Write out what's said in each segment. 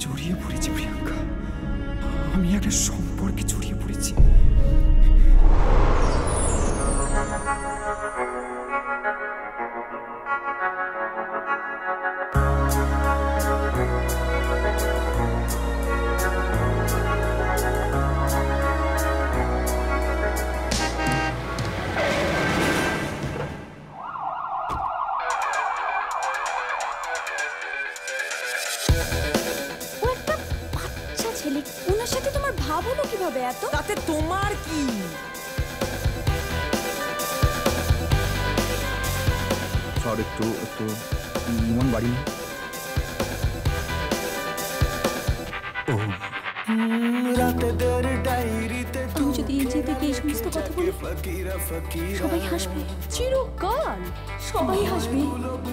জড়িয়ে পড়েছি প্রিয়াঙ্কা, আমি একটা সম্পর্কে জড়িয়ে পড়েছি। ওনার সাথে তোমার ভাব হলো কিভাবে এত? তাতে তোমার কি? স্যার একটু মন বাড়ি না। আমি যদি এই যে থেকে এই সমস্ত কথা বলি সবাই হাসবে, চিরকাল সবাই হাসবে।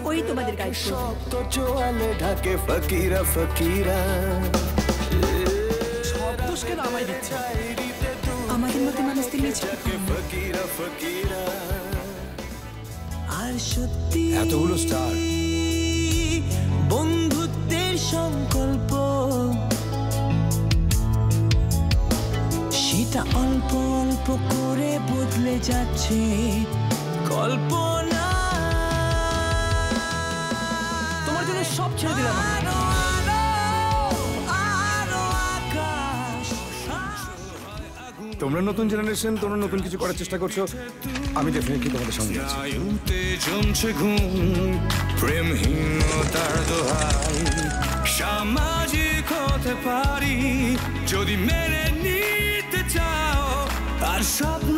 ওই তোমাদের গাইড ঢাকে ফকিরা ফকিরা দোষকে নামাই দিচ্ছে। আমাদের মতো মানুষদের নিয়ে আর সত্যি এতগুলো স্টার, বন্ধুত্বের সংকল্প সেটা অল্প অল্প করে বদলে যাচ্ছে কল্পনা। তোমার জন্য সব ছেড়ে দিলাম। তোমরা নতুন জেনারেশন, তোমরা নতুন কিছু করার চেষ্টা করছো, আমি ডেফিনেটলি তোমাদের সঙ্গে আছি। জমছে ঘুম প্রেমহীনতার দোহাই, সামাজিক হতে পারি যদি মেনে নিতে চাও, আর স্বপ্ন